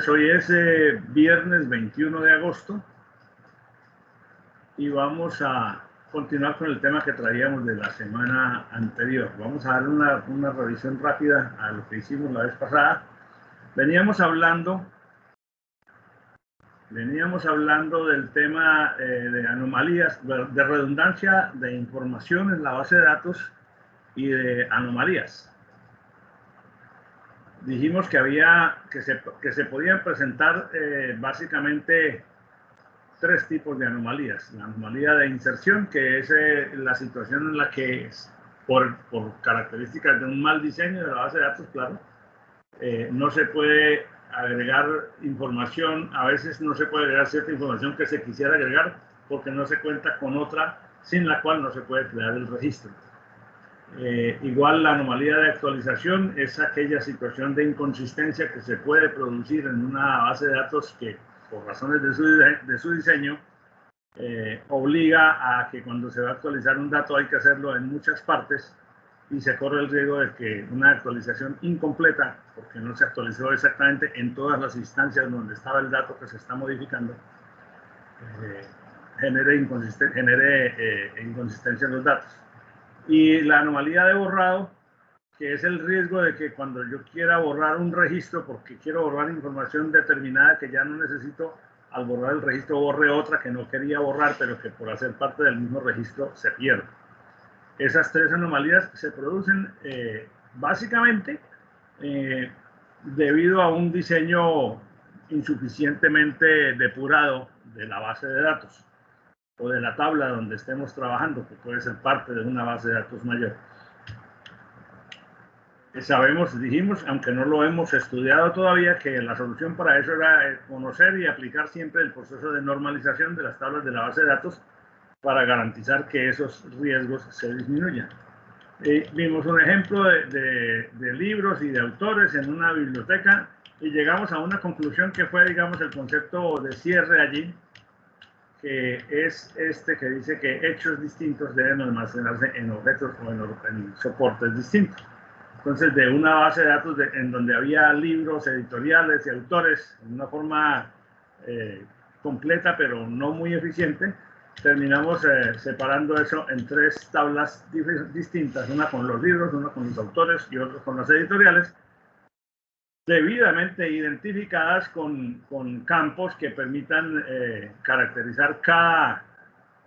Hoy es viernes 21 de agosto y vamos a continuar con el tema que traíamos de la semana anterior. Vamos a dar una revisión rápida a lo que hicimos la vez pasada. Veníamos hablando del tema de anomalías, de redundancia de información en la base de datos y de anomalías. Dijimos que se podían presentar básicamente tres tipos de anomalías. La anomalía de inserción, que es la situación en la que, por características de un mal diseño de la base de datos, claro, no se puede agregar información, a veces no se puede agregar cierta información que se quisiera agregar porque no se cuenta con otra sin la cual no se puede crear el registro. Igual la anomalía de actualización es aquella situación de inconsistencia que se puede producir en una base de datos que por razones de su diseño obliga a que cuando se va a actualizar un dato hay que hacerlo en muchas partes y se corre el riesgo de que una actualización incompleta, porque no se actualizó exactamente en todas las instancias donde estaba el dato que se está modificando, genere inconsistencia en los datos. Y la anomalía de borrado, que es el riesgo de que cuando yo quiera borrar un registro porque quiero borrar información determinada que ya no necesito, al borrar el registro borre otra que no quería borrar, pero que por hacer parte del mismo registro se pierde. Esas tres anomalías se producen básicamente debido a un diseño insuficientemente depurado de la base de datos o de la tabla donde estemos trabajando, que puede ser parte de una base de datos mayor. Dijimos, aunque no lo hemos estudiado todavía, que la solución para eso era conocer y aplicar siempre el proceso de normalización de las tablas de la base de datos para garantizar que esos riesgos se disminuyan. Vimos un ejemplo de libros y de autores en una biblioteca y llegamos a una conclusión que fue, digamos, el concepto de cierre allí, que es que dice que hechos distintos deben almacenarse en objetos o en soportes distintos. Entonces, de una base de datos en donde había libros, editoriales y autores en una forma completa, pero no muy eficiente, terminamos separando eso en tres tablas distintas, una con los libros, una con los autores y otra con las editoriales, debidamente identificadas con campos que permitan caracterizar cada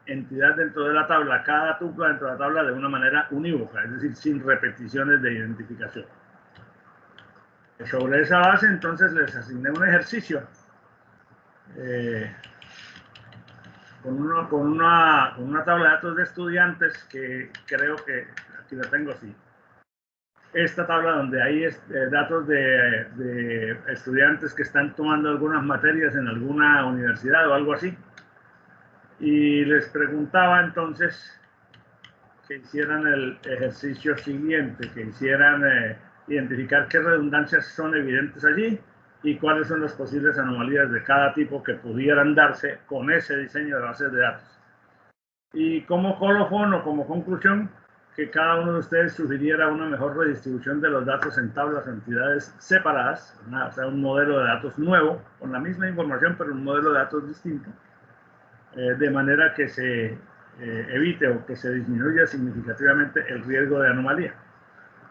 entidad dentro de la tabla, cada tupla dentro de la tabla de una manera unívoca, es decir, sin repeticiones de identificación. Sobre esa base, entonces, les asigné un ejercicio con una tabla de datos de estudiantes que creo que, aquí la tengo así, esta tabla donde hay datos de estudiantes que están tomando algunas materias en alguna universidad o algo así. Y les preguntaba entonces que hicieran el ejercicio siguiente, que hicieran identificar qué redundancias son evidentes allí y cuáles son las posibles anomalías de cada tipo que pudieran darse con ese diseño de bases de datos. Y como colofón o como conclusión, que cada uno de ustedes sugiriera una mejor redistribución de los datos en tablas o entidades separadas, o sea, un modelo de datos nuevo, con la misma información, pero un modelo de datos distinto, de manera que se evite o que se disminuya significativamente el riesgo de anomalía.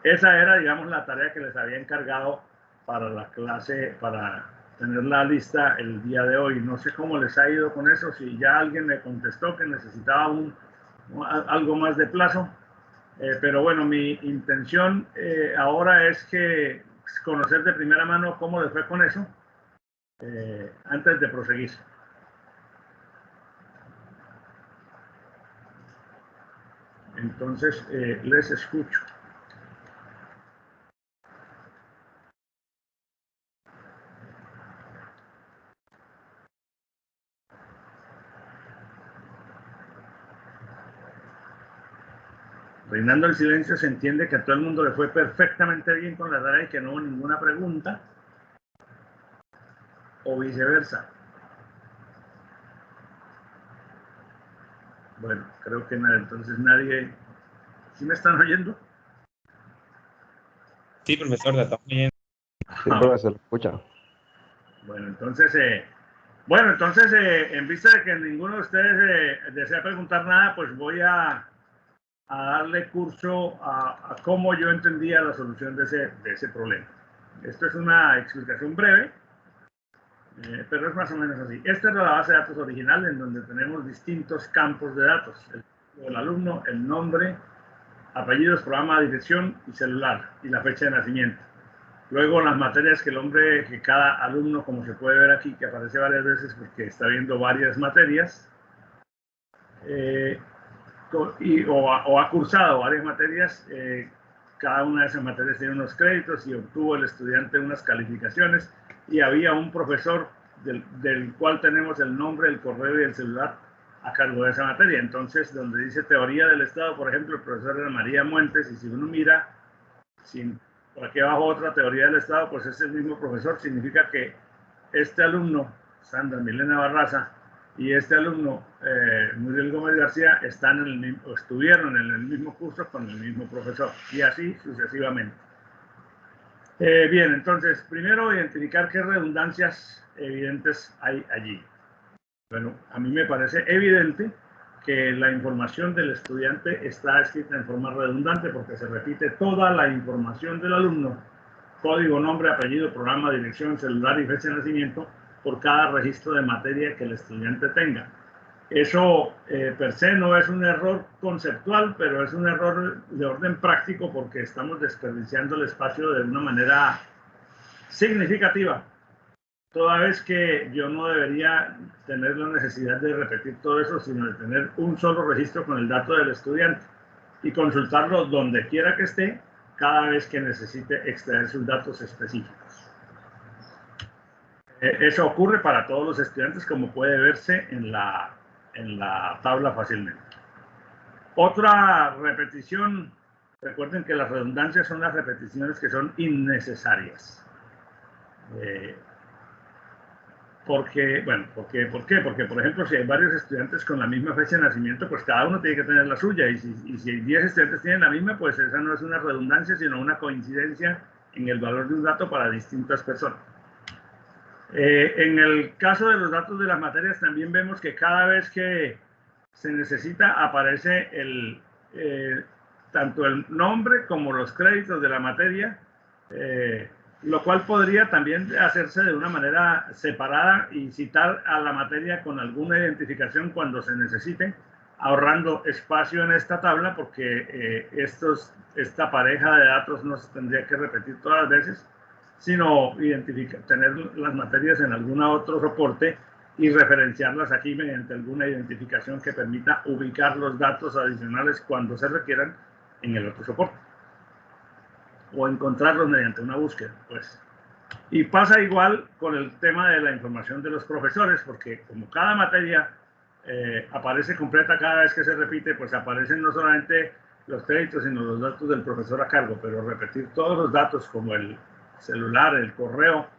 Esa era, digamos, la tarea que les había encargado para la clase, para tener la lista el día de hoy. No sé cómo les ha ido con eso, si ya alguien me contestó que necesitaba algo más de plazo, pero bueno, mi intención ahora es que conocer de primera mano cómo les fue con eso antes de proseguir. Entonces, les escucho. Reinando el silencio, se entiende que a todo el mundo le fue perfectamente bien con la tarea y que no hubo ninguna pregunta, o viceversa. Bueno, creo que nada, entonces nadie... ¿Sí me están oyendo? Sí, profesor, la estamos oyendo. Sí, profesor, escucha. Entonces, en vista de que ninguno de ustedes desea preguntar nada, pues voy a darle curso a cómo yo entendía la solución de ese problema. Esto es una explicación breve, pero es más o menos así. Esta es la base de datos original en donde tenemos distintos campos de datos. El alumno, el nombre, apellidos, programa, dirección y celular y la fecha de nacimiento. Luego las materias que cada alumno, como se puede ver aquí, que aparece varias veces porque está viendo varias materias, o ha cursado varias materias, cada una de esas materias tiene unos créditos y obtuvo el estudiante unas calificaciones, y había un profesor del cual tenemos el nombre, el correo y el celular a cargo de esa materia. Entonces, donde dice teoría del Estado, por ejemplo, el profesor era María Muentes, y si uno mira por aquí abajo otra teoría del Estado, pues es el mismo profesor. Significa que este alumno, Sandra Milena Barraza, y este alumno, Muriel Gómez García, estuvieron en el mismo curso con el mismo profesor, y así sucesivamente. Bien, entonces, primero identificar qué redundancias evidentes hay allí. Bueno, a mí me parece evidente que la información del estudiante está escrita en forma redundante porque se repite toda la información del alumno, código, nombre, apellido, programa, dirección, celular y fecha de nacimiento, por cada registro de materia que el estudiante tenga. Eso per se no es un error conceptual, pero es un error de orden práctico porque estamos desperdiciando el espacio de una manera significativa, toda vez que yo no debería tener la necesidad de repetir todo eso, sino de tener un solo registro con el dato del estudiante y consultarlo donde quiera que esté cada vez que necesite extraer sus datos específicos. Eso ocurre para todos los estudiantes, como puede verse en la tabla fácilmente. Otra repetición, recuerden que las redundancias son las repeticiones que son innecesarias. ¿Por qué? Porque, por ejemplo, si hay varios estudiantes con la misma fecha de nacimiento, pues cada uno tiene que tener la suya. Y si 10 estudiantes tienen la misma, pues esa no es una redundancia, sino una coincidencia en el valor de un dato para distintas personas. En el caso de los datos de las materias, también vemos que cada vez que se necesita aparece tanto el nombre como los créditos de la materia, lo cual podría también hacerse de una manera separada y citar a la materia con alguna identificación cuando se necesite, ahorrando espacio en esta tabla, porque esta pareja de datos no se tendría que repetir todas las veces, sino tener las materias en algún otro soporte y referenciarlas aquí mediante alguna identificación que permita ubicar los datos adicionales cuando se requieran en el otro soporte, o encontrarlos mediante una búsqueda, pues. Y pasa igual con el tema de la información de los profesores, porque como cada materia aparece completa cada vez que se repite, pues aparecen no solamente los créditos, sino los datos del profesor a cargo, pero repetir todos los datos como el celular, el correo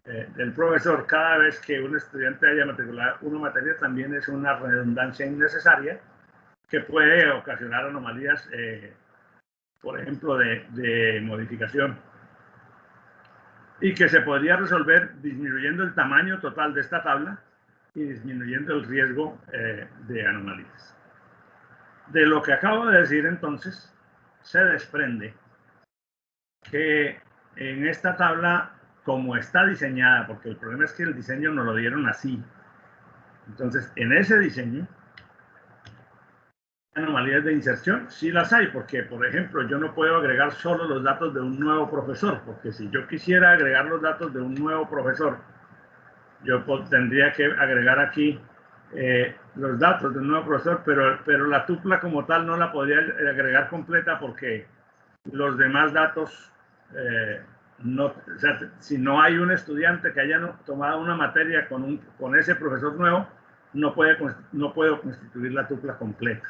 del profesor cada vez que un estudiante haya matriculado una materia también es una redundancia innecesaria que puede ocasionar anomalías, por ejemplo, de modificación, y que se podría resolver disminuyendo el tamaño total de esta tabla y disminuyendo el riesgo de anomalías. De lo que acabo de decir, entonces, se desprende que en esta tabla, como está diseñada, porque el problema es que el diseño nos lo dieron así, entonces en ese diseño, anomalías de inserción sí las hay, porque por ejemplo yo no puedo agregar solo los datos de un nuevo profesor, porque si yo quisiera agregar los datos de un nuevo profesor, yo tendría que agregar aquí los datos de un nuevo profesor, pero la tupla como tal no la podría agregar completa porque los demás datos no, o sea, si no hay un estudiante que haya tomado una materia con ese profesor nuevo, no puedo constituir la tupla completa.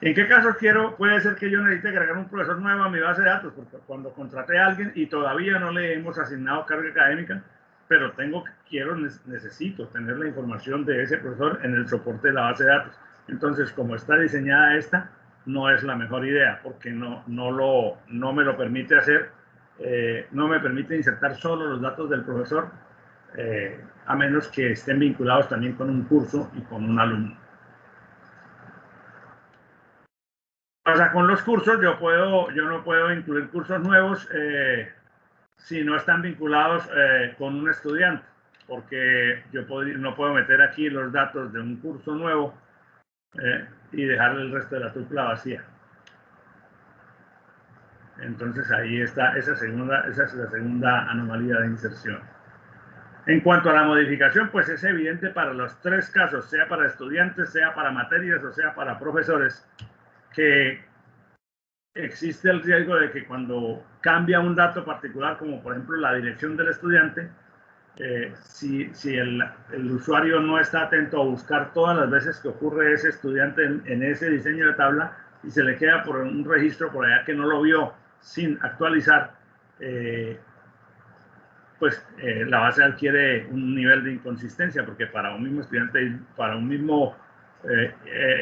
¿En qué caso puede ser que yo necesite agregar un profesor nuevo a mi base de datos? Porque cuando contraté a alguien y todavía no le hemos asignado carga académica, pero necesito tener la información de ese profesor en el soporte de la base de datos. Entonces, como está diseñada esta, no es la mejor idea, porque no me lo permite hacer, no me permite insertar solo los datos del profesor a menos que estén vinculados también con un curso y con un alumno. Pasa con los cursos, yo no puedo incluir cursos nuevos si no están vinculados con un estudiante, porque yo no puedo meter aquí los datos de un curso nuevo y dejar el resto de la tupla vacía. Entonces ahí está, esa es la segunda anomalía de inserción. En cuanto a la modificación, pues es evidente para los tres casos, sea para estudiantes, sea para materias o sea para profesores, que existe el riesgo de que cuando cambia un dato particular, como por ejemplo la dirección del estudiante, si el usuario no está atento a buscar todas las veces que ocurre ese estudiante en ese diseño de tabla y se le queda por un registro por allá que no lo vio sin actualizar, la base adquiere un nivel de inconsistencia, porque para un mismo estudiante, para un mismo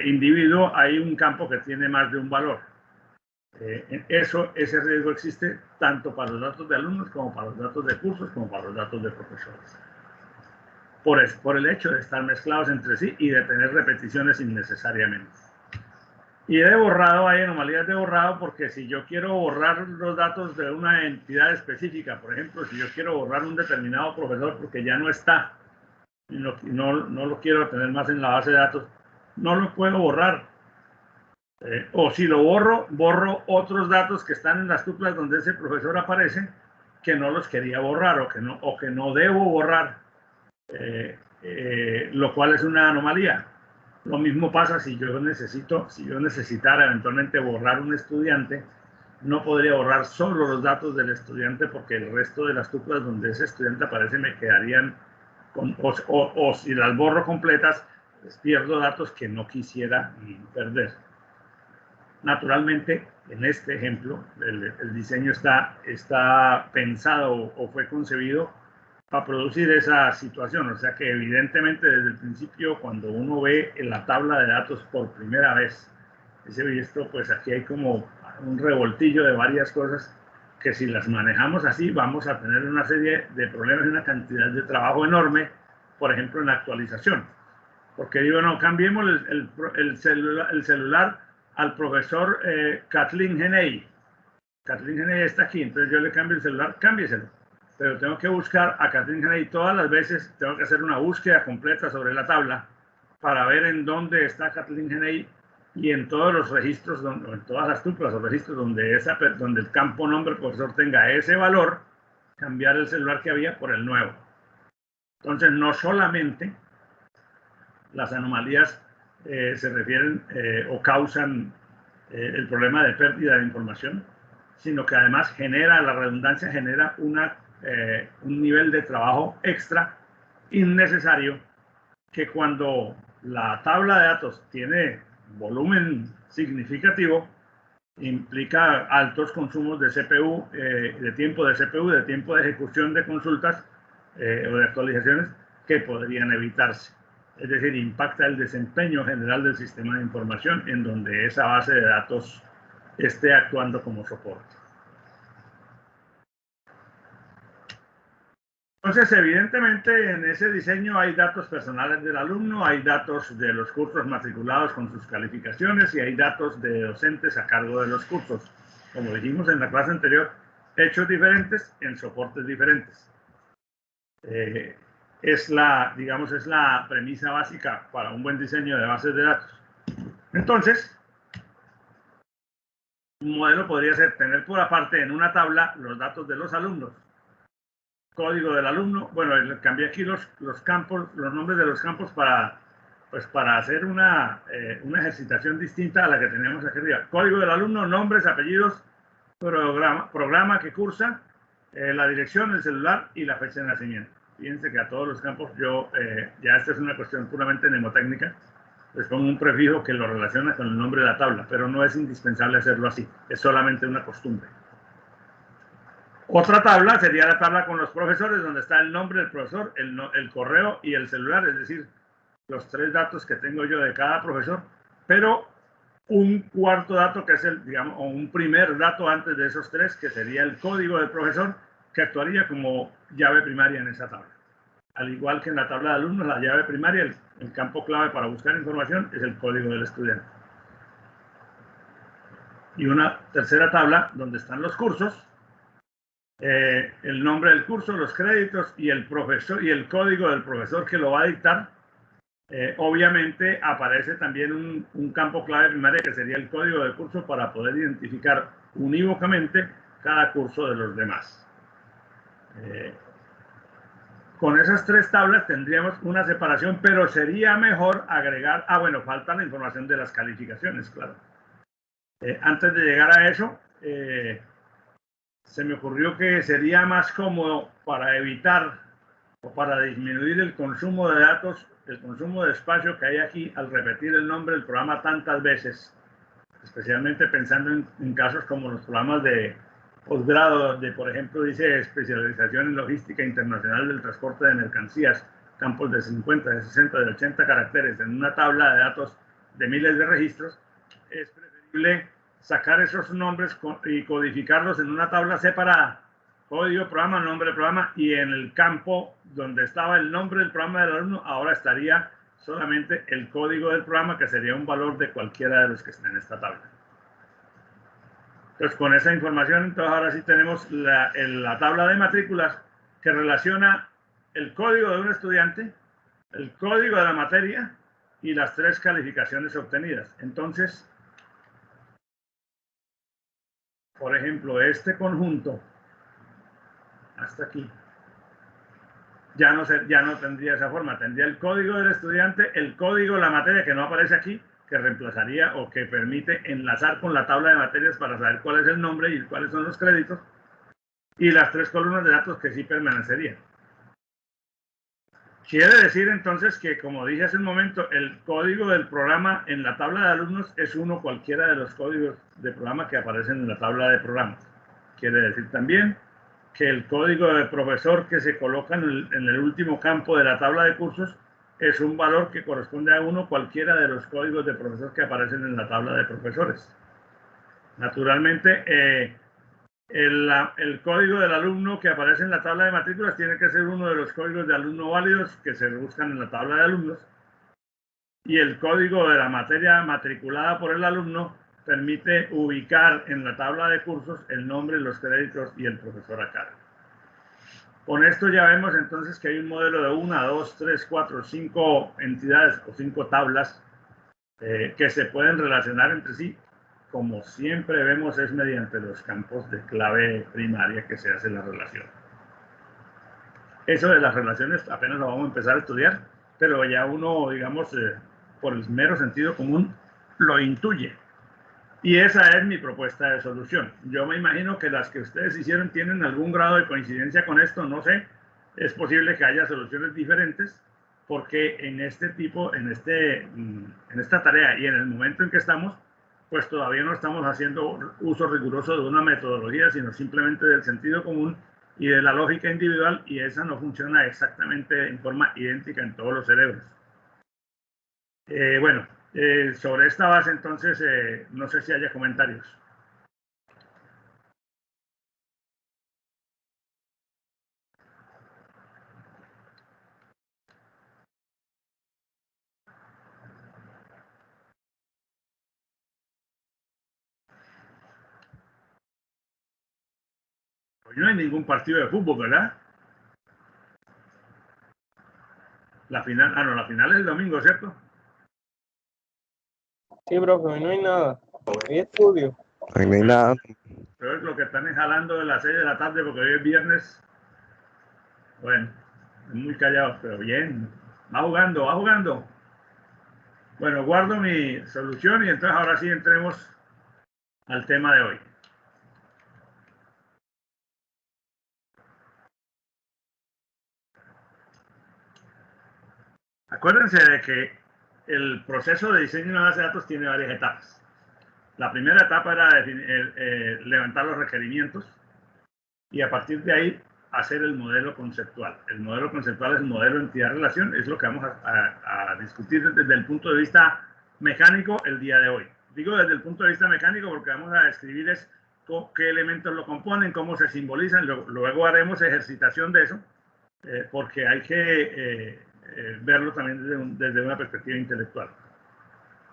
individuo, hay un campo que tiene más de un valor. Ese riesgo existe tanto para los datos de alumnos como para los datos de cursos como para los datos de profesores. Por el hecho de estar mezclados entre sí y de tener repeticiones innecesariamente. Y hay anomalías de borrado, porque si yo quiero borrar los datos de una entidad específica, por ejemplo, si yo quiero borrar un determinado profesor porque ya no está, y no lo quiero tener más en la base de datos, no lo puedo borrar. O si lo borro otros datos que están en las tuplas donde ese profesor aparece, que no los quería borrar o que no debo borrar, lo cual es una anomalía. Lo mismo pasa si yo necesitara eventualmente borrar un estudiante, no podría borrar solo los datos del estudiante, porque el resto de las tuplas donde ese estudiante aparece me quedarían o si las borro completas, pues pierdo datos que no quisiera perder. Naturalmente, en este ejemplo, el diseño está pensado o fue concebido para producir esa situación. O sea que evidentemente desde el principio, cuando uno ve en la tabla de datos por primera vez, pues aquí hay como un revoltillo de varias cosas que si las manejamos así vamos a tener una serie de problemas y una cantidad de trabajo enorme, por ejemplo en la actualización. Porque digo, no, cambiemos el celular al profesor Kathleen Genei. Kathleen Genei está aquí, entonces yo le cambio el celular, cámbieselo. Pero tengo que buscar a Kathleen Genei todas las veces, tengo que hacer una búsqueda completa sobre la tabla para ver en dónde está Kathleen Genei, y en todos los registros, en todas las tuplas o registros donde el campo nombre profesor tenga ese valor, cambiar el celular que había por el nuevo. Entonces, no solamente las anomalías se refieren o causan el problema de pérdida de información, sino que además la redundancia genera un nivel de trabajo extra innecesario, que cuando la tabla de datos tiene volumen significativo, implica altos consumos de CPU, de tiempo de ejecución de consultas o de actualizaciones que podrían evitarse. Es decir, impacta el desempeño general del sistema de información en donde esa base de datos esté actuando como soporte. Entonces, evidentemente, en ese diseño hay datos personales del alumno, hay datos de los cursos matriculados con sus calificaciones y hay datos de docentes a cargo de los cursos. Como dijimos en la clase anterior, hechos diferentes en soportes diferentes. Es la premisa básica para un buen diseño de bases de datos. Entonces, un modelo podría ser tener por aparte en una tabla los datos de los alumnos, código del alumno. Bueno, cambié aquí los nombres de los campos para hacer una ejercitación distinta a la que teníamos aquí arriba. Código del alumno, nombres, apellidos, programa que cursa, la dirección, el celular y la fecha de nacimiento. Fíjense que a todos los campos ya esta es una cuestión puramente mnemotécnica, les pongo un prefijo que lo relaciona con el nombre de la tabla, pero no es indispensable hacerlo así, es solamente una costumbre. Otra tabla sería la tabla con los profesores, donde está el nombre del profesor, el correo y el celular, es decir, los 3 datos que tengo yo de cada profesor, pero un cuarto dato que es o un primer dato antes de esos 3, que sería el código del profesor, que actuaría como llave primaria en esa tabla. Al igual que en la tabla de alumnos, la llave primaria, el campo clave para buscar información es el código del estudiante. Y una tercera tabla donde están los cursos, el nombre del curso, los créditos y el profesor y el código del profesor que lo va a dictar. Obviamente aparece también un campo clave primaria que sería el código del curso para poder identificar unívocamente cada curso de los demás. Con esas tres tablas tendríamos una separación, pero sería mejor agregar, bueno, falta la información de las calificaciones, claro. Antes de llegar a eso, se me ocurrió que sería más cómodo para evitar o para disminuir el consumo de datos, el consumo de espacio que hay aquí al repetir el nombre del programa tantas veces, especialmente pensando en casos como los programas de posgrado, donde por ejemplo dice especialización en logística internacional del transporte de mercancías, campos de 50, de 60, de 80 caracteres en una tabla de datos de miles de registros. Es preferible sacar esos nombres y codificarlos en una tabla separada, código programa, nombre del programa, y en el campo donde estaba el nombre del programa del alumno, ahora estaría solamente el código del programa, que sería un valor de cualquiera de los que estén en esta tabla. Entonces, con esa información, entonces ahora sí tenemos la tabla de matrículas que relaciona el código de un estudiante, el código de la materia y las tres calificaciones obtenidas. Entonces, por ejemplo, este conjunto, hasta aquí, ya no tendría esa forma. Tendría el código del estudiante, el código de la materia que no aparece aquí, que reemplazaría o que permite enlazar con la tabla de materias para saber cuál es el nombre y cuáles son los créditos, y las tres columnas de datos que sí permanecerían. Quiere decir entonces que, como dije hace un momento, el código del programa en la tabla de alumnos es uno cualquiera de los códigos de programa que aparecen en la tabla de programas. Quiere decir también que el código de profesor que se coloca en el último campo de la tabla de cursos es un valor que corresponde a uno cualquiera de los códigos de profesor que aparecen en la tabla de profesores. Naturalmente, el código del alumno que aparece en la tabla de matrículas tiene que ser uno de los códigos de alumno válidos que se buscan en la tabla de alumnos, y el código de la materia matriculada por el alumno permite ubicar en la tabla de cursos el nombre, los créditos y el profesor a cargo. Con esto ya vemos entonces que hay un modelo de 1, 2, 3, 4, 5 entidades o 5 tablas que se pueden relacionar entre sí. Como siempre vemos, es mediante los campos de clave primaria que se hace la relación. Eso de las relaciones apenas lo vamos a empezar a estudiar, pero ya uno, digamos, por el mero sentido común, lo intuye. Y esa es mi propuesta de solución. Yo me imagino que las que ustedes hicieron tienen algún grado de coincidencia con esto, no sé. Es posible que haya soluciones diferentes, porque en esta tarea y en el momento en que estamos, pues todavía no estamos haciendo uso riguroso de una metodología, sino simplemente del sentido común y de la lógica individual, y esa no funciona exactamente en forma idéntica en todos los cerebros. Bueno, sobre esta base, entonces, no sé si haya comentarios. Hoy no hay ningún partido de fútbol, ¿verdad? La final, no, la final es el domingo, ¿cierto? Sí, profe, hoy no hay nada. Hoy estudio. Hoy no hay nada. Pero es lo que están jalando de las 6 de la tarde porque hoy es viernes. Bueno, muy callados, pero bien. Va jugando, va jugando. Bueno, guardo mi solución y entonces ahora sí entremos al tema de hoy. Acuérdense de que el proceso de diseño de una base de datos tiene varias etapas. La primera etapa era levantar los requerimientos y a partir de ahí hacer el modelo conceptual. El modelo conceptual es el modelo entidad-relación, es lo que vamos a discutir desde el punto de vista mecánico el día de hoy. Digo desde el punto de vista mecánico porque vamos a describir qué elementos lo componen, cómo se simbolizan, luego haremos ejercitación de eso, porque hay que verlo también desde una perspectiva intelectual.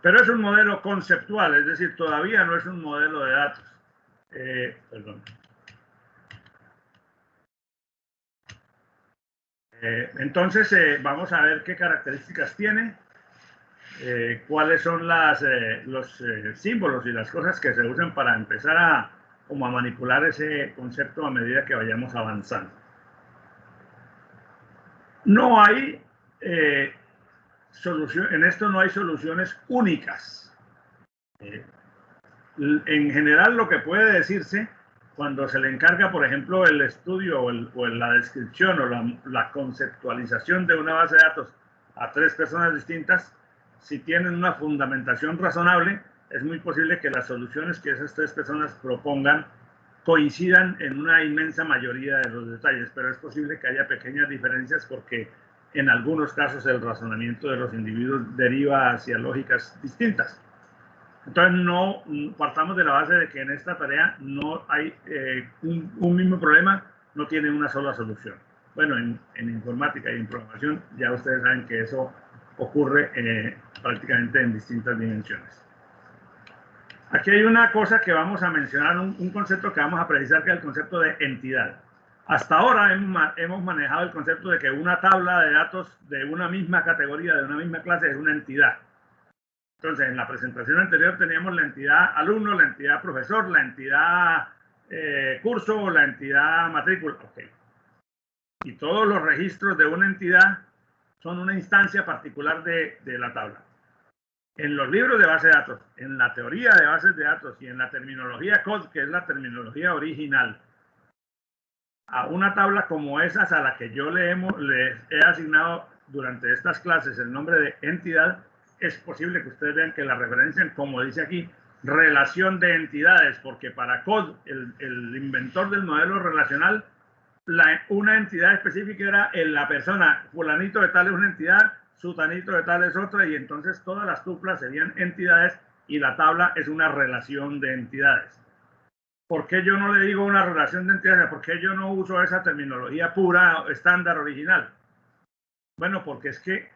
Pero es un modelo conceptual, es decir, todavía no es un modelo de datos. Perdón. Entonces, vamos a ver qué características tiene, cuáles son los símbolos y las cosas que se usan para empezar a manipular ese concepto a medida que vayamos avanzando. No hay en esto no hay soluciones únicas. En general, lo que puede decirse cuando se le encarga, por ejemplo, el estudio o la descripción o la conceptualización de una base de datos a 3 personas distintas, si tienen una fundamentación razonable, es muy posible que las soluciones que esas 3 personas propongan coincidan en una inmensa mayoría de los detalles, pero es posible que haya pequeñas diferencias porque en algunos casos el razonamiento de los individuos deriva hacia lógicas distintas. Entonces, no partamos de la base de que en esta tarea no hay un mismo problema, no tiene una sola solución. Bueno, en informática y en programación ya ustedes saben que eso ocurre prácticamente en distintas dimensiones. Aquí hay una cosa que vamos a mencionar, un concepto que vamos a precisar, que es el concepto de entidad. Hasta ahora hemos manejado el concepto de que una tabla de datos de una misma categoría, de una misma clase, es una entidad. Entonces, en la presentación anterior teníamos la entidad alumno, la entidad profesor, la entidad curso, la entidad matrícula. Okay. Y todos los registros de una entidad son una instancia particular de la tabla. En los libros de base de datos, en la teoría de bases de datos y en la terminología COD, que es la terminología original, a una tabla como esas a la que yo les he asignado durante estas clases el nombre de entidad, es posible que ustedes vean que la referencian, como dice aquí, relación de entidades, porque para COD, el inventor del modelo relacional, una entidad específica era la persona, fulanito de tal es una entidad, sutanito de tal es otra, y entonces todas las tuplas serían entidades y la tabla es una relación de entidades. ¿Por qué yo no le digo una relación de entidades? ¿Por qué yo no uso esa terminología pura, estándar, original? Bueno, porque es que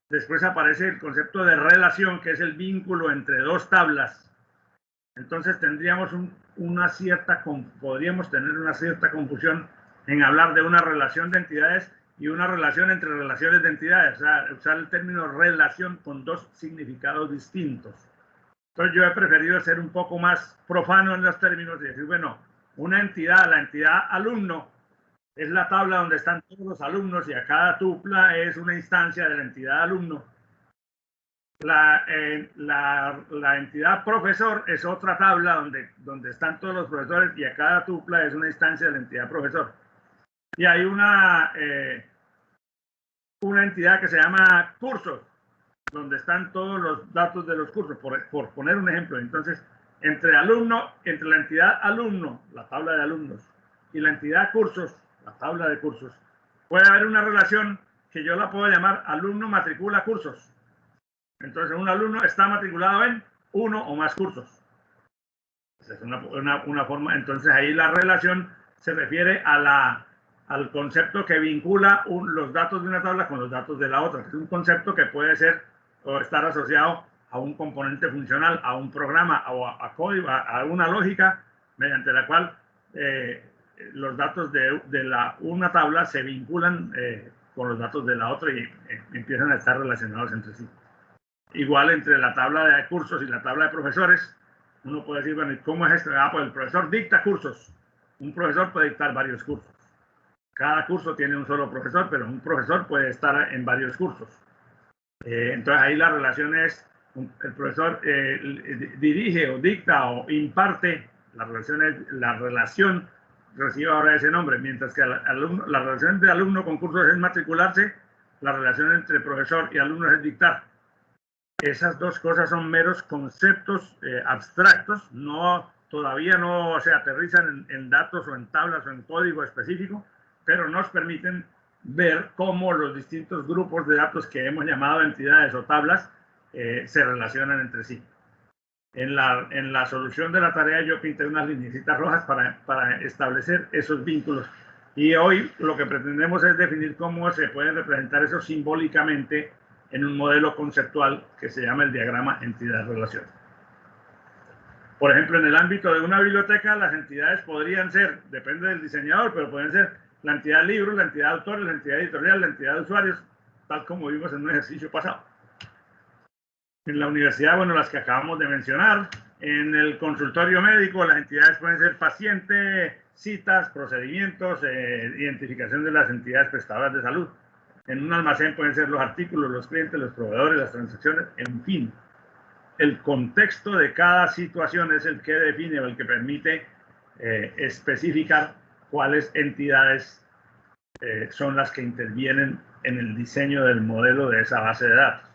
después aparece el concepto de relación, que es el vínculo entre 2 tablas. Entonces tendríamos podríamos tener una cierta confusión en hablar de una relación de entidades y una relación entre relaciones de entidades. O sea, usar el término relación con 2 significados distintos. Entonces yo he preferido ser un poco más profano en los términos y decir, bueno, una entidad, la entidad alumno, es la tabla donde están todos los alumnos y a cada tupla es una instancia de la entidad alumno. La entidad profesor es otra tabla donde están todos los profesores y a cada tupla es una instancia de la entidad profesor. Y hay una entidad que se llama cursos, donde están todos los datos de los cursos, por poner un ejemplo. Entonces, entre la entidad alumno, la tabla de alumnos, y la entidad cursos, la tabla de cursos, puede haber una relación que yo la puedo llamar alumno matricula cursos. Entonces, un alumno está matriculado en 1 o más cursos. Esa es una forma. Entonces, ahí la relación se refiere al concepto que vincula los datos de una tabla con los datos de la otra. Es un concepto que puede ser o estar asociado a un componente funcional, a un programa o a código, a una lógica mediante la cual los datos de una tabla se vinculan con los datos de la otra y empiezan a estar relacionados entre sí. Igual entre la tabla de cursos y la tabla de profesores, uno puede decir, bueno, ¿cómo es esto? Pues el profesor dicta cursos. Un profesor puede dictar varios cursos. Cada curso tiene un solo profesor, pero un profesor puede estar en varios cursos. Entonces ahí la relación es, el profesor dirige o dicta o imparte, la relación recibe ahora ese nombre, mientras que la relación de alumno con cursos es matricularse, la relación entre profesor y alumno es dictar. Esas 2 cosas son meros conceptos abstractos, todavía no se aterrizan en datos o en tablas o en código específico, pero nos permiten ver cómo los distintos grupos de datos que hemos llamado entidades o tablas se relacionan entre sí. En la solución de la tarea yo pinté unas lineecitas rojas para establecer esos vínculos Y hoy lo que pretendemos es definir cómo se puede representar eso simbólicamente en un modelo conceptual que se llama el diagrama entidad-relación. Por ejemplo, en el ámbito de una biblioteca, las entidades podrían ser, depende del diseñador, pero pueden ser la entidad libro, la entidad autor, la entidad editorial, la entidad de usuarios, tal como vimos en un ejercicio pasado. En la universidad, bueno, las que acabamos de mencionar. En el consultorio médico, las entidades pueden ser paciente, citas, procedimientos, identificación de las entidades prestadoras de salud. En un almacén pueden ser los artículos, los clientes, los proveedores, las transacciones, en fin. El contexto de cada situación es el que define o el que permite especificar cuáles entidades son las que intervienen en el diseño del modelo de esa base de datos.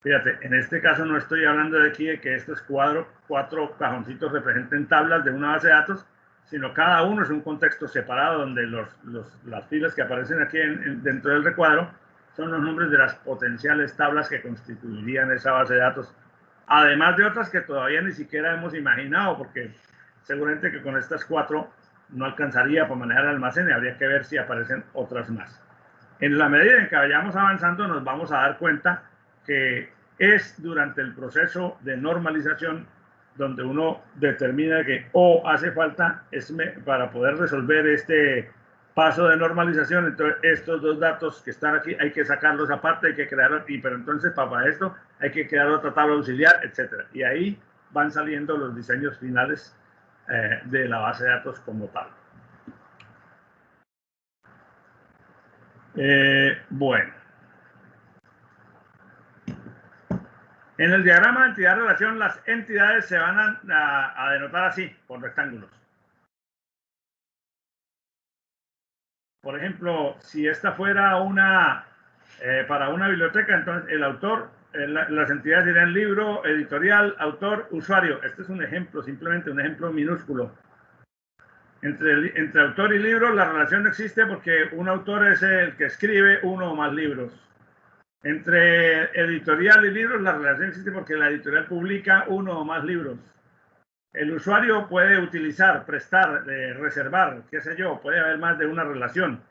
Fíjate, en este caso no estoy hablando de aquí de que estos cuatro cajoncitos representen tablas de una base de datos, sino cada uno es un contexto separado donde las filas que aparecen aquí dentro del recuadro son los nombres de las potenciales tablas que constituirían esa base de datos, además de otras que todavía ni siquiera hemos imaginado, porque seguramente que con estas 4 no alcanzaría para manejar el almacén y habría que ver si aparecen otras más. En la medida en que vayamos avanzando nos vamos a dar cuenta que es durante el proceso de normalización donde uno determina que hace falta para poder resolver este paso de normalización, entonces estos 2 datos que están aquí hay que sacarlos aparte, hay que crear, pero entonces para esto hay que crear otra tabla auxiliar, etcétera. Y ahí van saliendo los diseños finales de la base de datos como tal. Bueno. En el diagrama de entidad-relación, las entidades se van a denotar así, por rectángulos. Por ejemplo, si esta fuera para una biblioteca, entonces el autor, las entidades serían libro, editorial, autor, usuario. Este es un ejemplo, simplemente un ejemplo minúsculo. Entre autor y libro, la relación no existe porque un autor es el que escribe uno o más libros. Entre editorial y libros, la relación existe porque la editorial publica uno o más libros. El usuario puede utilizar, prestar, reservar, qué sé yo, puede haber más de una relación.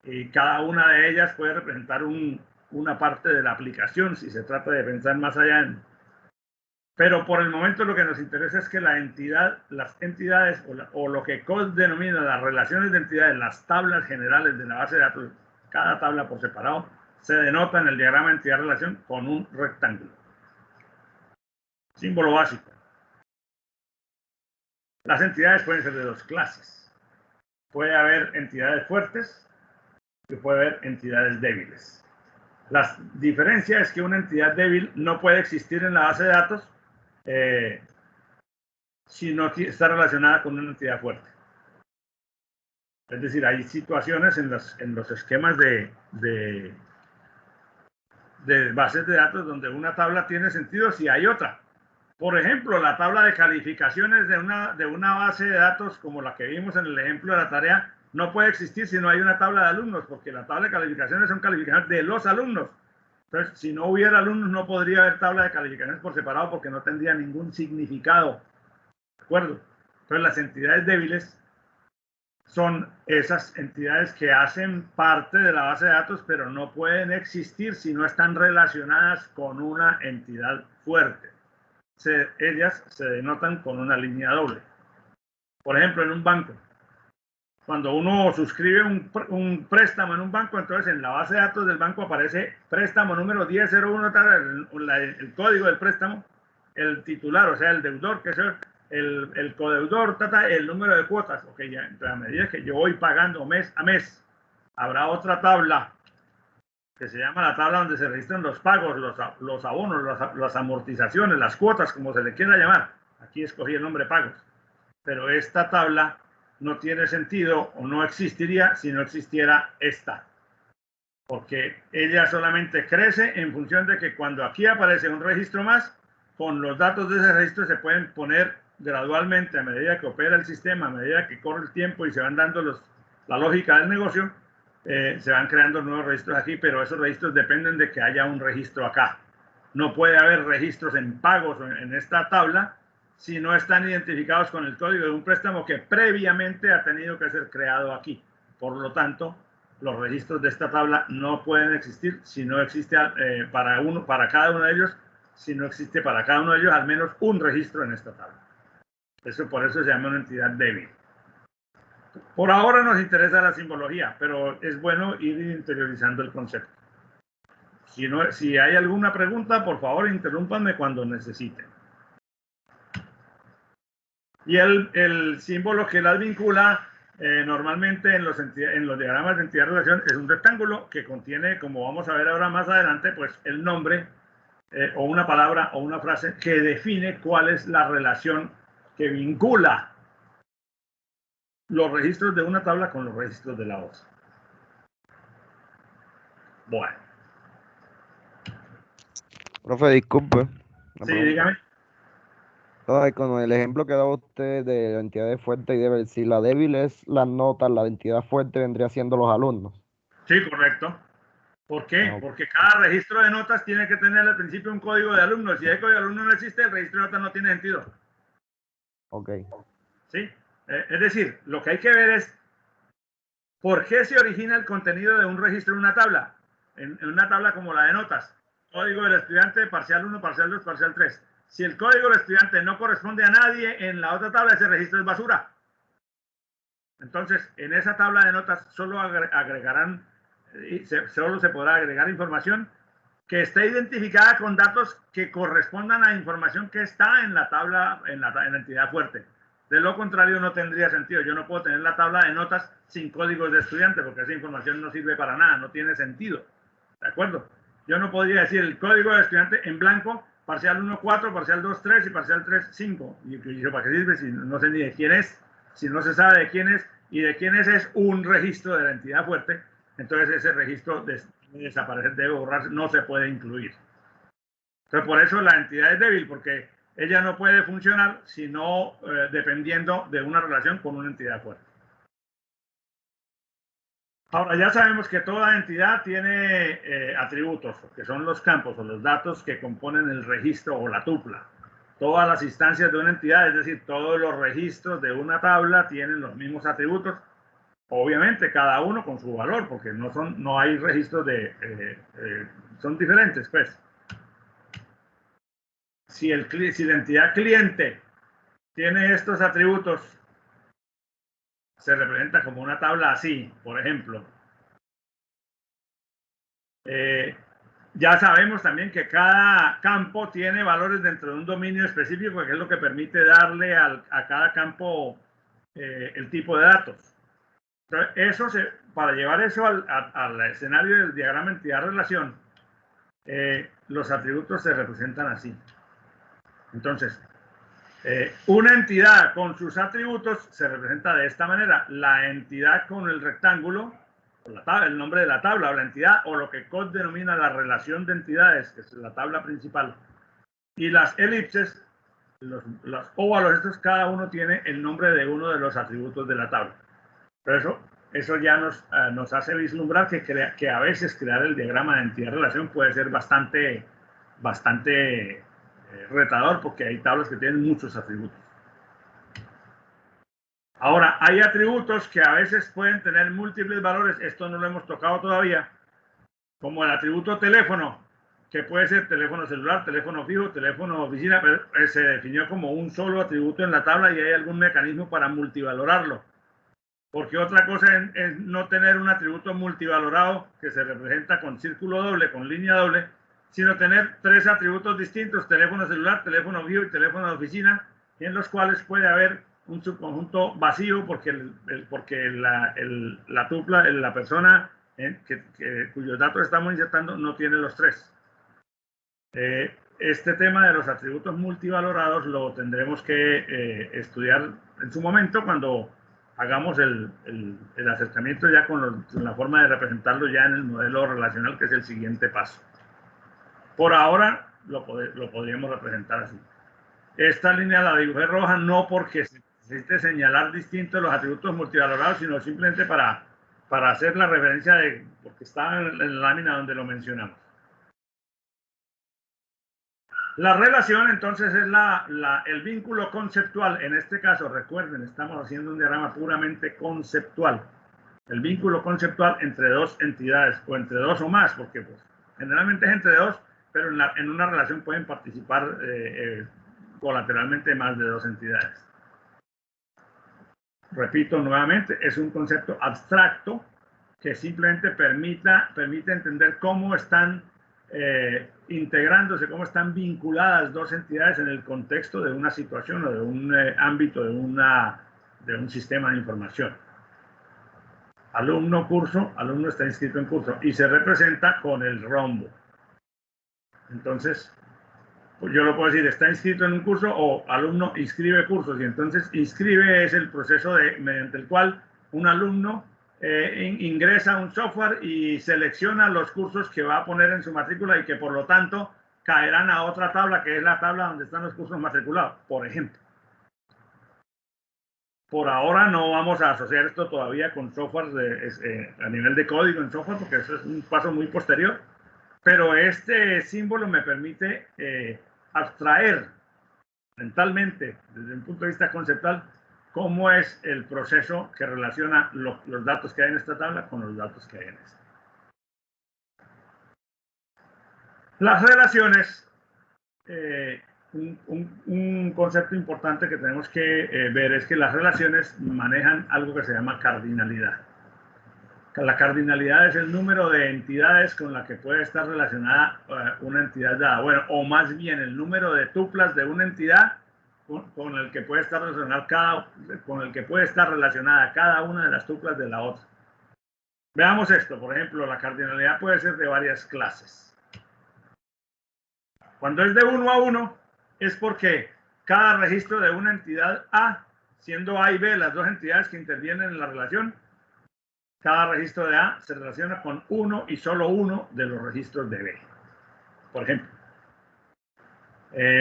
Y cada una de ellas puede representar una parte de la aplicación, si se trata de pensar más allá. Pero por el momento lo que nos interesa es que las entidades, o lo que Code denomina las relaciones de entidades, las tablas generales de la base de datos, cada tabla por separado, se denota en el diagrama entidad-relación con un rectángulo. Símbolo básico. Las entidades pueden ser de 2 clases. Puede haber entidades fuertes y puede haber entidades débiles. La diferencia es que una entidad débil no puede existir en la base de datos si no está relacionada con una entidad fuerte. Es decir, hay situaciones en los esquemas de bases de datos donde una tabla tiene sentido si hay otra. Por ejemplo, la tabla de calificaciones de una base de datos como la que vimos en el ejemplo de la tarea no puede existir si no hay una tabla de alumnos, porque la tabla de calificaciones son calificaciones de los alumnos. Entonces, si no hubiera alumnos, no podría haber tabla de calificaciones por separado porque no tendría ningún significado. ¿De acuerdo? Entonces, las entidades débiles son esas entidades que hacen parte de la base de datos, pero no pueden existir si no están relacionadas con una entidad fuerte. Ellas se denotan con una línea doble. Por ejemplo, en un banco, cuando uno suscribe un préstamo en un banco, entonces en la base de datos del banco aparece préstamo número 1001, el código del préstamo, el titular, o sea, el deudor, que es el codeudor, el número de cuotas. Ok, ya, entonces a medida que yo voy pagando mes a mes, habrá otra tabla que se llama la tabla donde se registran los pagos, los abonos, las amortizaciones, las cuotas, como se le quiera llamar. Aquí escogí el nombre pagos. Pero esta tabla no tiene sentido o no existiría si no existiera esta. Porque ella solamente crece en función de que cuando aquí aparece un registro más, con los datos de ese registro se pueden poner gradualmente a medida que opera el sistema, a medida que corre el tiempo y se van dando la lógica del negocio, se van creando nuevos registros aquí, pero esos registros dependen de que haya un registro acá. No puede haber registros en pagos en esta tabla si no están identificados con el código de un préstamo que previamente ha tenido que ser creado aquí. Por lo tanto, los registros de esta tabla no pueden existir si no existe para cada uno de ellos, si no existe para cada uno de ellos al menos un registro en esta tabla. Por eso se llama una entidad débil. Por ahora nos interesa la simbología, pero es bueno ir interiorizando el concepto. Si hay alguna pregunta, por favor, interrúmpanme cuando necesiten. Y el símbolo que las vincula normalmente en los diagramas de entidad-relación es un rectángulo que contiene, como vamos a ver ahora más adelante, pues el nombre o una palabra o una frase que define cuál es la relación que vincula los registros de una tabla con los registros de la otra. Bueno. Profe, disculpe. Sí, dígame. Con el ejemplo que daba usted de la entidad fuerte y débil, si la débil es las notas, la entidad fuerte vendría siendo los alumnos. Sí, correcto. ¿Por qué? Porque cada registro de notas tiene que tener al principio un código de alumno. Si el código de alumno no existe, el registro de notas no tiene sentido. Ok. ¿Sí? Es decir, lo que hay que ver es por qué se origina el contenido de un registro en una tabla. En una tabla como la de notas. Código del estudiante, parcial 1, parcial 2, parcial 3. Si el código del estudiante no corresponde a nadie en la otra tabla, ese registro es basura. Entonces, en esa tabla de notas solo se podrá agregar información que esté identificada con datos que correspondan a información que está en la tabla, en la entidad fuerte. De lo contrario, no tendría sentido. Yo no puedo tener la tabla de notas sin códigos de estudiante, porque esa información no sirve para nada, no tiene sentido. ¿De acuerdo? Yo no podría decir el código de estudiante en blanco, parcial 1, 4, parcial 2, 3 y parcial 3, 5. ¿Y yo para qué sirve si no sé ni de quién es? Si no se sabe de quién es, y de quién es un registro de la entidad fuerte, entonces ese registro debe desaparecer, debe borrarse, no se puede incluir. Entonces, por eso la entidad es débil, porque ella no puede funcionar sino dependiendo de una relación con una entidad fuerte. Ahora, ya sabemos que toda entidad tiene atributos, que son los campos o los datos que componen el registro o la tupla. Todas las instancias de una entidad, es decir, todos los registros de una tabla tienen los mismos atributos, obviamente cada uno con su valor, porque no hay registros son diferentes, pues. Si la entidad cliente tiene estos atributos, se representa como una tabla así, por ejemplo. Ya sabemos también que cada campo tiene valores dentro de un dominio específico, que es lo que permite darle a cada campo el tipo de datos. Entonces, para llevar eso al escenario del diagrama entidad-relación, los atributos se representan así. Entonces, una entidad con sus atributos se representa de esta manera. La entidad con el rectángulo, el nombre de la tabla o la entidad, o lo que Code denomina la relación de entidades, que es la tabla principal. Y las elipses, los óvalos estos, cada uno tiene el nombre de uno de los atributos de la tabla. Pero eso ya nos hace vislumbrar que a veces crear el diagrama de entidad-relación puede ser bastante retador, porque hay tablas que tienen muchos atributos. Ahora, hay atributos que a veces pueden tener múltiples valores. Esto no lo hemos tocado todavía, como el atributo teléfono, que puede ser teléfono celular, teléfono fijo, teléfono oficina, pero se definió como un solo atributo en la tabla y hay algún mecanismo para multivalorarlo. Porque otra cosa es no tener un atributo multivalorado que se representa con círculo doble, con línea doble, sino tener tres atributos distintos: teléfono celular, teléfono fijo y teléfono de oficina, en los cuales puede haber un subconjunto vacío porque la tupla, la persona cuyos datos estamos insertando no tiene los tres. Este tema de los atributos multivalorados lo tendremos que estudiar en su momento cuando hagamos el acercamiento ya con la forma de representarlo ya en el modelo relacional, que es el siguiente paso. Por ahora lo podríamos representar así. Esta línea la dibujé roja no porque se necesite señalar distintos los atributos multivalorados, sino simplemente para hacer la referencia porque está en la lámina donde lo mencionamos. La relación, entonces, es el vínculo conceptual. En este caso, recuerden, estamos haciendo un diagrama puramente conceptual. el vínculo conceptual entre dos entidades o entre dos o más, porque pues, generalmente es entre dos, pero en una relación pueden participar colateralmente más de dos entidades. Repito nuevamente, es un concepto abstracto que simplemente permite entender cómo están integrándose, cómo están vinculadas dos entidades en el contexto de una situación o de un ámbito, de un sistema de información. Alumno, curso, alumno está inscrito en curso y se representa con el rombo. Entonces, pues yo lo puedo decir, está inscrito en un curso o alumno inscribe cursos, y entonces inscribe es el proceso mediante el cual un alumno ingresa a un software y selecciona los cursos que va a poner en su matrícula y que por lo tanto caerán a otra tabla, que es la tabla donde están los cursos matriculados, por ejemplo. Por ahora no vamos a asociar esto todavía con software a nivel de código en software, porque eso es un paso muy posterior, pero este símbolo me permite abstraer mentalmente, desde un punto de vista conceptual, cómo es el proceso que relaciona los datos que hay en esta tabla con los datos que hay en esta. Las relaciones, un concepto importante que tenemos que ver es que las relaciones manejan algo que se llama cardinalidad. La cardinalidad es el número de entidades con la que puede estar relacionada una entidad dada. Bueno, o más bien el número de tuplas de una entidad con el que puede estar relacionada cada una de las tuplas de la otra. Veamos esto. Por ejemplo, la cardinalidad puede ser de varias clases. Cuando es de 1 a 1, es porque cada registro de una entidad A, siendo A y B las dos entidades que intervienen en la relación, cada registro de A se relaciona con uno y solo uno de los registros de B. Por ejemplo,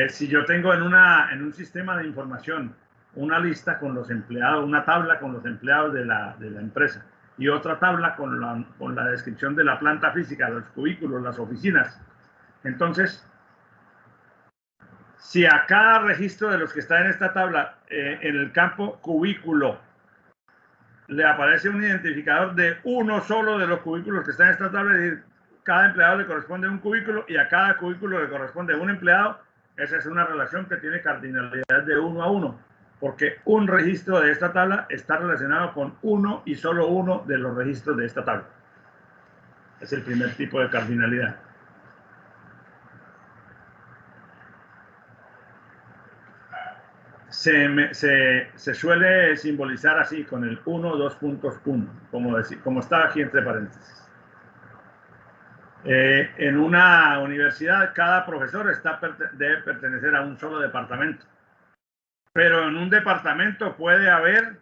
si yo tengo en un sistema de información una lista con los empleados, una tabla con los empleados de la empresa y otra tabla con la descripción de la planta física, los cubículos, las oficinas, entonces, si a cada registro de los que está en esta tabla, en el campo cubículo, le aparece un identificador de uno solo de los cubículos que están en esta tabla, es decir, cada empleado le corresponde un cubículo y a cada cubículo le corresponde un empleado, esa es una relación que tiene cardinalidad de 1 a 1, porque un registro de esta tabla está relacionado con uno y solo uno de los registros de esta tabla. Es el primer tipo de cardinalidad. Se suele simbolizar así con el 1, 2 puntos 1, como está aquí entre paréntesis. En una universidad, cada profesor debe pertenecer a un solo departamento. Pero en un departamento puede haber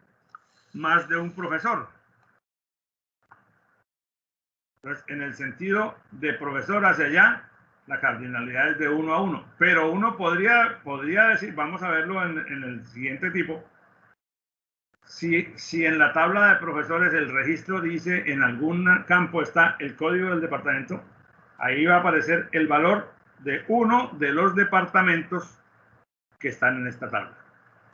más de un profesor. Entonces, en el sentido de profesor hacia allá, la cardinalidad es de 1 a 1. Pero uno podría decir, vamos a verlo en el siguiente tipo. Si en la tabla de profesores el registro dice en algún campo está el código del departamento, ahí va a aparecer el valor de uno de los departamentos que están en esta tabla.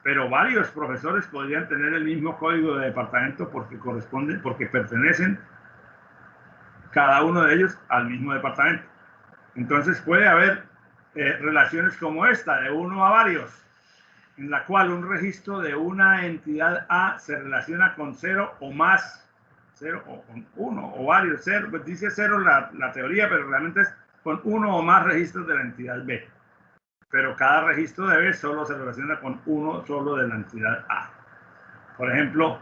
Pero varios profesores podrían tener el mismo código de departamento porque pertenecen cada uno de ellos al mismo departamento. Entonces puede haber relaciones como esta, de uno a varios, en la cual un registro de una entidad A se relaciona con 0 o más, 0 o con 1 o varios, 0, pues dice 0 la teoría, pero realmente es con uno o más registros de la entidad B. Pero cada registro de B solo se relaciona con uno solo de la entidad A. Por ejemplo,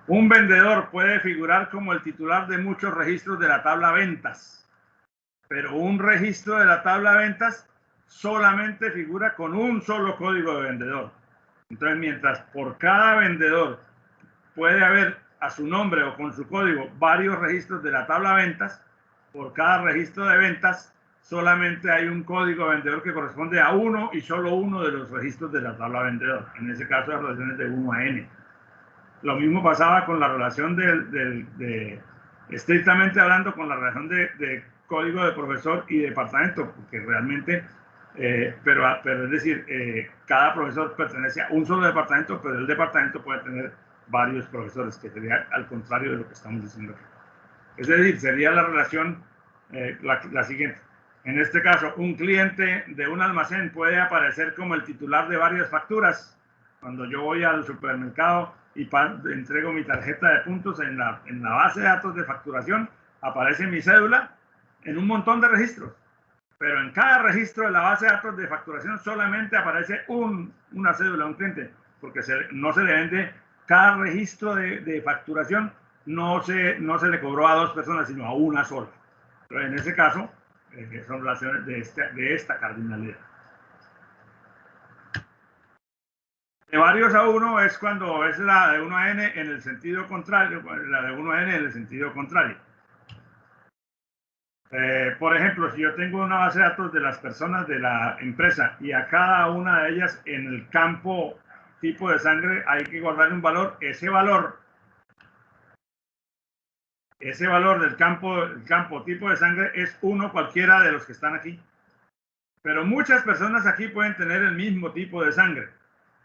un vendedor puede figurar como el titular de muchos registros de la tabla ventas, pero un registro de la tabla ventas solamente figura con un solo código de vendedor. Entonces, mientras por cada vendedor puede haber a su nombre o con su código varios registros de la tabla ventas, por cada registro de ventas solamente hay un código de vendedor que corresponde a uno y solo uno de los registros de la tabla vendedor. En ese caso, las relaciones de 1 a n. Lo mismo pasaba con la relación estrictamente hablando, con la relación de código de profesor y departamento, porque realmente, pero es decir, cada profesor pertenece a un solo departamento, pero el departamento puede tener varios profesores, que sería al contrario de lo que estamos diciendo aquí. Es decir, sería la relación la siguiente. En este caso, un cliente de un almacén puede aparecer como el titular de varias facturas. Cuando yo voy al supermercado y entrego mi tarjeta de puntos en la base de datos de facturación, aparece mi cédula en un montón de registros. Pero en cada registro de la base de datos de facturación solamente aparece una cédula, un cliente, porque no se le vende cada registro de facturación, no se le cobró a 2 personas, sino a una sola. Pero en ese caso, son relaciones de esta cardinalidad. De varios a 1 es cuando es la de 1 a n en el sentido contrario, la de 1 a n en el sentido contrario. Por ejemplo, si yo tengo una base de datos de las personas de la empresa y a cada una de ellas en el campo tipo de sangre hay que guardarle un valor, ese valor del campo tipo de sangre es 1 cualquiera de los que están aquí. Pero muchas personas aquí pueden tener el mismo tipo de sangre.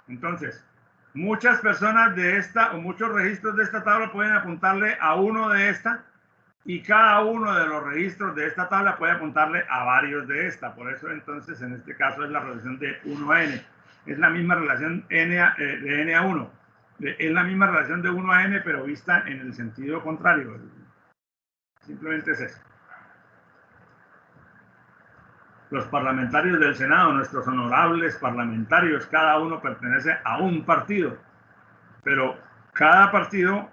Entonces, muchas personas de esta o muchos registros de esta tabla pueden apuntarle a uno de esta, y cada uno de los registros de esta tabla puede apuntarle a varios de esta. Por eso, entonces, en este caso es la relación de 1 a n. Es la misma relación de n a 1. Es la misma relación de 1 a n, pero vista en el sentido contrario. Simplemente es eso. Los parlamentarios del Senado, nuestros honorables parlamentarios, cada uno pertenece a un partido, pero cada partido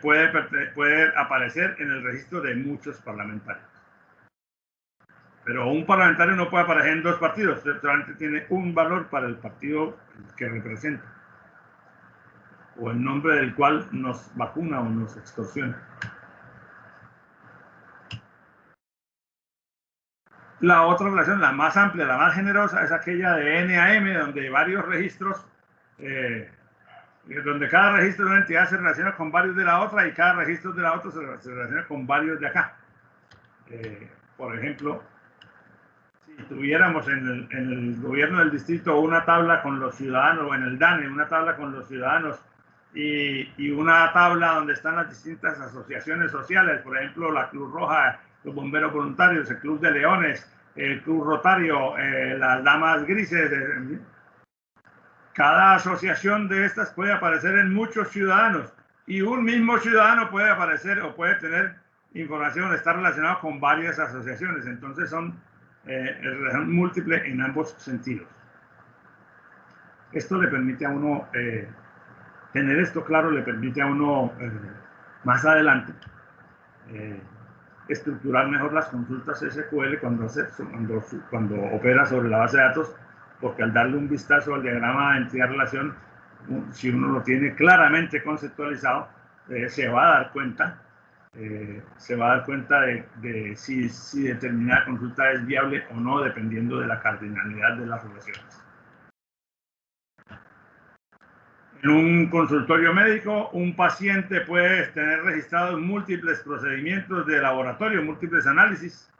puede aparecer en el registro de muchos parlamentarios. Pero un parlamentario no puede aparecer en 2 partidos, solamente tiene un valor para el partido que representa, o el nombre del cual nos vacuna o nos extorsiona. La otra relación, la más amplia, la más generosa, es aquella de N a M, donde hay varios registros, donde cada registro de una entidad se relaciona con varios de la otra y cada registro de la otra se relaciona con varios de acá. Por ejemplo, si tuviéramos en el gobierno del distrito una tabla con los ciudadanos, o en el DANE una tabla con los ciudadanos, y una tabla donde están las distintas asociaciones sociales, por ejemplo, la Cruz Roja, los bomberos voluntarios, el Club de Leones, el Club Rotario, las Damas Grises. Cada asociación de estas puede aparecer en muchos ciudadanos, y un mismo ciudadano puede aparecer o puede tener información, estar relacionado con varias asociaciones. Entonces son relación múltiple en ambos sentidos. Esto le permite a uno, tener esto claro, le permite a uno más adelante estructurar mejor las consultas SQL cuando opera sobre la base de datos, porque al darle un vistazo al diagrama de entidad-relación, si uno lo tiene claramente conceptualizado, se va a dar cuenta de si determinada consulta es viable o no, dependiendo de la cardinalidad de las relaciones. En un consultorio médico, un paciente puede tener registrados múltiples procedimientos de laboratorio, múltiples análisis,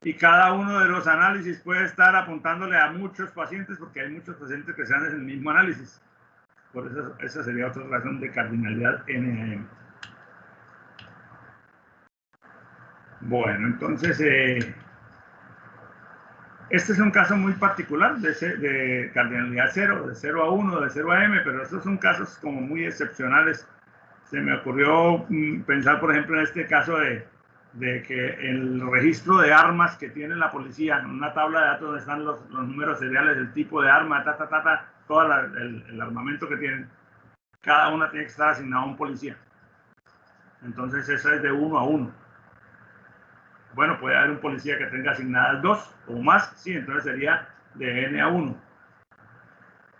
y cada uno de los análisis puede estar apuntándole a muchos pacientes, porque hay muchos pacientes que se hacen el mismo análisis. Por eso, esa sería otra razón de cardinalidad N. Bueno, entonces, este es un caso muy particular de cardinalidad 0, de 0 a 1, de 0 a m, pero estos son casos como muy excepcionales. Se me ocurrió pensar, por ejemplo, en este caso de que el registro de armas que tiene la policía, en una tabla de datos donde están los números seriales, el tipo de arma, todo el armamento que tienen, cada una tiene que estar asignada a un policía. Entonces, esa es de 1 a 1. Bueno, puede haber un policía que tenga asignadas 2 o más, sí, entonces sería de N a 1.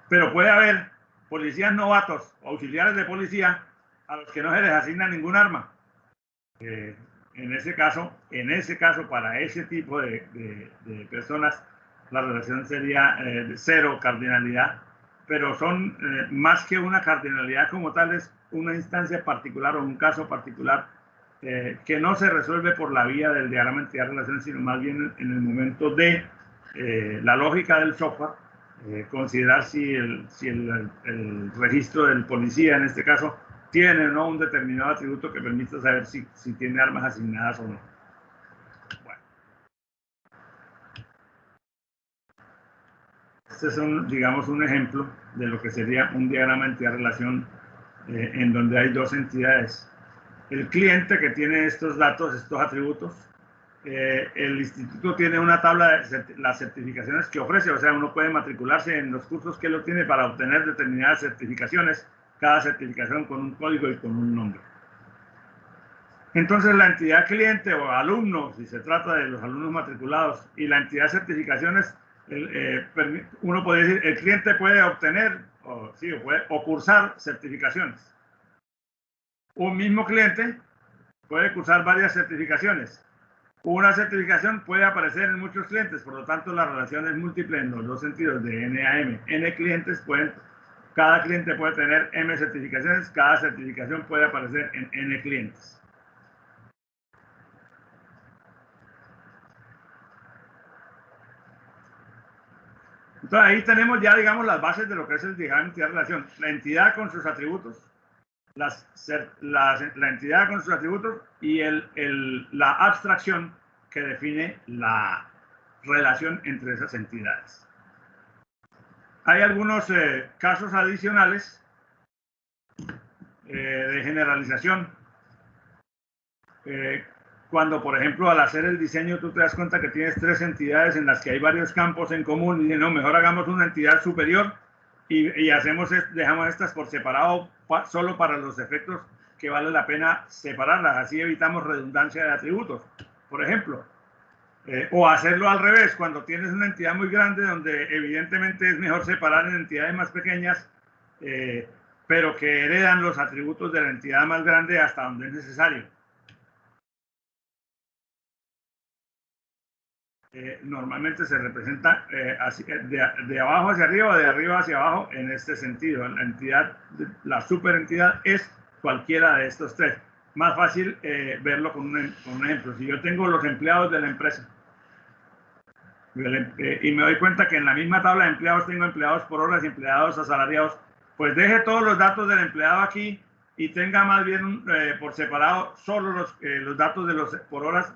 Pero puede haber policías novatos, auxiliares de policía, a los que no se les asigna ningún arma. En ese caso, para ese tipo de personas, la relación sería de 0 cardinalidad, pero son más que una cardinalidad como tal, es una instancia particular o un caso particular que no se resuelve por la vía del diagrama entidad-relación, sino más bien en el momento de la lógica del software, considerar si el registro del policía, en este caso, tiene o no un determinado atributo que permita saber si tiene armas asignadas o no. Bueno. Este es, digamos, un ejemplo de lo que sería un diagrama de entidad-relación en donde hay dos entidades. El cliente que tiene estos datos, estos atributos, el instituto tiene una tabla de las certificaciones que ofrece, o sea, uno puede matricularse en los cursos que él tiene para obtener determinadas certificaciones, cada certificación con un código y con un nombre. Entonces, la entidad cliente o alumno, si se trata de los alumnos matriculados, y la entidad certificaciones, uno puede decir, el cliente puede obtener o cursar certificaciones. Un mismo cliente puede cursar varias certificaciones. Una certificación puede aparecer en muchos clientes, por lo tanto la relación es múltiple en los dos sentidos, de N a M. N clientes cada cliente puede tener M certificaciones, cada certificación puede aparecer en N clientes. Entonces ahí tenemos ya, digamos, las bases de lo que es el diagrama de entidad-relación. La entidad con sus atributos, la entidad con sus atributos y la abstracción que define la relación entre esas entidades. Hay algunos casos adicionales de generalización. Cuando, por ejemplo, al hacer el diseño tú te das cuenta que tienes tres entidades en las que hay varios campos en común y dices, no, mejor hagamos una entidad superior y dejamos estas por separado solo para los efectos que vale la pena separarlas, así evitamos redundancia de atributos, por ejemplo. O hacerlo al revés, cuando tienes una entidad muy grande donde evidentemente es mejor separar en entidades más pequeñas, pero que heredan los atributos de la entidad más grande hasta donde es necesario. Normalmente se representa de abajo hacia arriba o de arriba hacia abajo en este sentido. La entidad, la superentidad es cualquiera de estos tres. Más fácil verlo con un ejemplo. Si yo tengo los empleados de la empresa y me doy cuenta que en la misma tabla de empleados tengo empleados por horas y empleados asalariados, pues deje todos los datos del empleado aquí y tenga más bien por separado solo los datos de los por horas,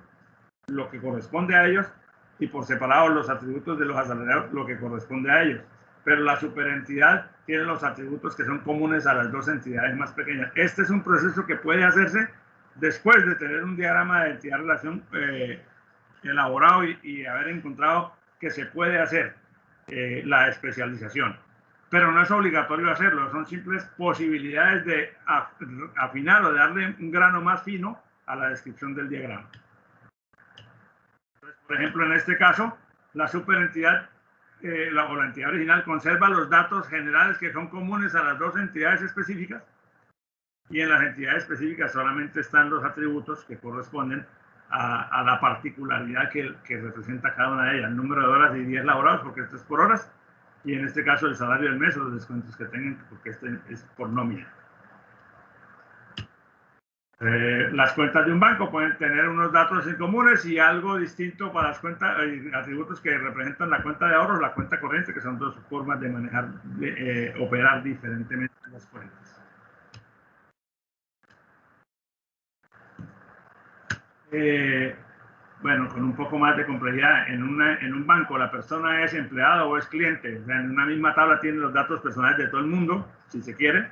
lo que corresponde a ellos, y por separado los atributos de los asalariados, lo que corresponde a ellos. Pero la superentidad tiene los atributos que son comunes a las dos entidades más pequeñas. Este es un proceso que puede hacerse después de tener un diagrama de entidad-relación elaborado y haber encontrado que se puede hacer la especialización. Pero no es obligatorio hacerlo, son simples posibilidades de afinar o de darle un grano más fino a la descripción del diagrama. Por ejemplo, en este caso, la superentidad o la entidad original conserva los datos generales que son comunes a las dos entidades específicas, y en las entidades específicas solamente están los atributos que corresponden a la particularidad que representa cada una de ellas, el número de horas y días laborados, porque esto es por horas, y en este caso el salario del mes o los descuentos que tengan, porque este es por nómina. Las cuentas de un banco pueden tener unos datos en comunes y algo distinto para las cuentas, atributos que representan la cuenta de ahorros, la cuenta corriente, que son dos formas de manejar, operar diferentemente las cuentas. Bueno, con un poco más de complejidad, en un banco la persona es empleado o es cliente, o sea, en una misma tabla tiene los datos personales de todo el mundo, si se quiere,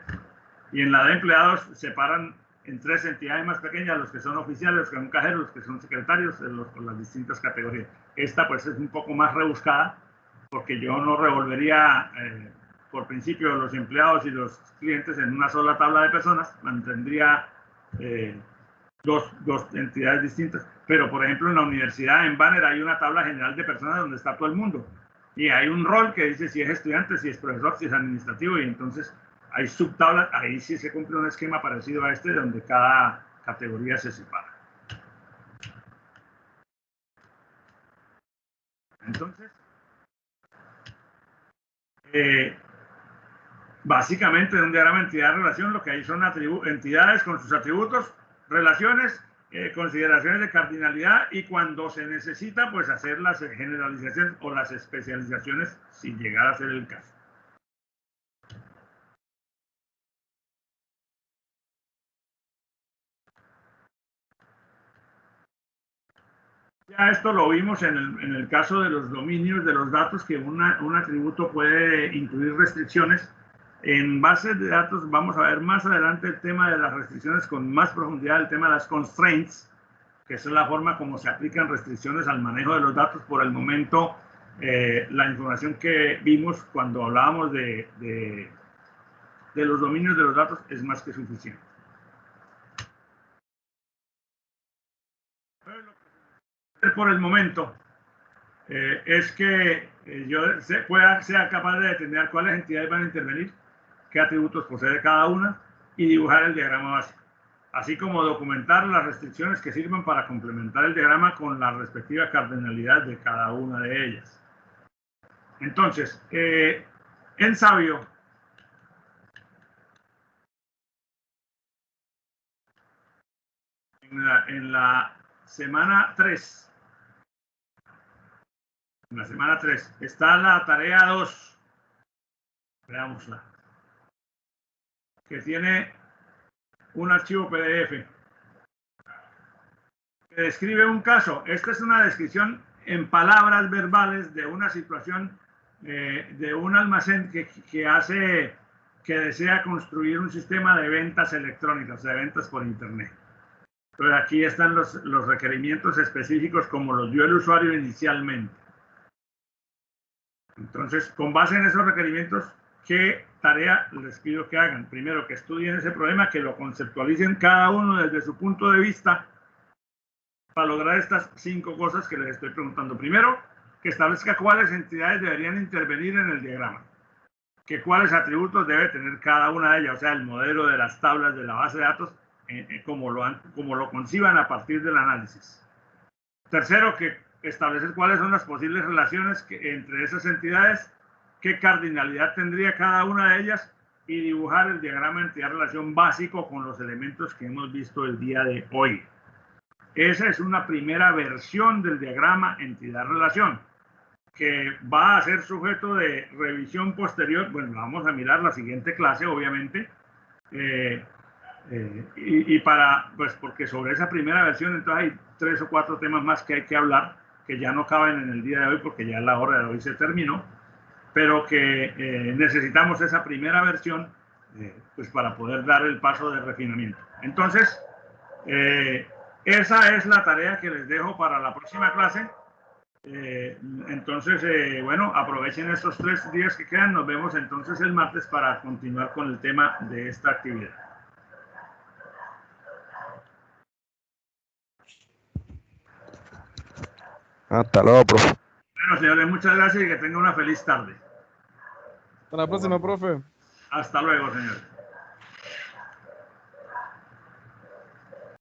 y en la de empleados separan en tres entidades más pequeñas, los que son oficiales, los que son cajeros, los que son secretarios, con las distintas categorías. Esta pues es un poco más rebuscada, porque yo no revolvería por principio los empleados y los clientes en una sola tabla de personas, mantendría dos entidades distintas. Pero por ejemplo en la universidad, en Banner, hay una tabla general de personas donde está todo el mundo. Y hay un rol que dice si es estudiante, si es profesor, si es administrativo, y entonces hay subtablas, ahí sí se cumple un esquema parecido a este, donde cada categoría se separa. Entonces, básicamente en un diagrama de entidad-relación lo que hay son entidades con sus atributos, relaciones consideraciones de cardinalidad y cuando se necesita, pues hacer las generalizaciones o las especializaciones si llegara a ser el caso. Ya esto lo vimos en el caso de los dominios de los datos, que un atributo puede incluir restricciones. En bases de datos vamos a ver más adelante el tema de las restricciones con más profundidad, el tema de las constraints, que es la forma como se aplican restricciones al manejo de los datos. Por el momento, la información que vimos cuando hablábamos de los dominios de los datos es más que suficiente. Por el momento es que yo sea capaz de determinar cuáles entidades van a intervenir, qué atributos posee cada una y dibujar el diagrama básico, así como documentar las restricciones que sirvan para complementar el diagrama con la respectiva cardinalidad de cada una de ellas. Entonces, en Sabio, en la semana 3, en la semana 3 está la tarea 2, veámosla, que tiene un archivo PDF que describe un caso. Esta es una descripción en palabras verbales de una situación de un almacén que desea construir un sistema de ventas electrónicas, de ventas por internet. Entonces aquí están los requerimientos específicos como los dio el usuario inicialmente. Entonces, con base en esos requerimientos, ¿qué tarea les pido que hagan? Primero, que estudien ese problema, que lo conceptualicen cada uno desde su punto de vista para lograr estas 5 cosas que les estoy preguntando. Primero, que establezca cuáles entidades deberían intervenir en el diagrama, que cuáles atributos debe tener cada una de ellas, o sea, el modelo de las tablas de la base de datos, como lo conciban a partir del análisis. Tercero, que establecer cuáles son las posibles relaciones entre esas entidades, qué cardinalidad tendría cada una de ellas y dibujar el diagrama entidad-relación básico con los elementos que hemos visto el día de hoy. Esa es una primera versión del diagrama entidad-relación que va a ser sujeto de revisión posterior. Bueno, vamos a mirar la siguiente clase, obviamente, pues porque sobre esa primera versión entonces hay 3 o 4 temas más que hay que hablar, que ya no caben en el día de hoy porque ya la hora de hoy se terminó, pero que necesitamos esa primera versión pues para poder dar el paso de refinamiento. Entonces, esa es la tarea que les dejo para la próxima clase. Entonces, bueno, aprovechen estos 3 días que quedan. Nos vemos entonces el martes para continuar con el tema de esta actividad. Hasta luego, profe. Bueno, señores, muchas gracias y que tengan una feliz tarde. Hasta la próxima, profe. Hasta luego, señores.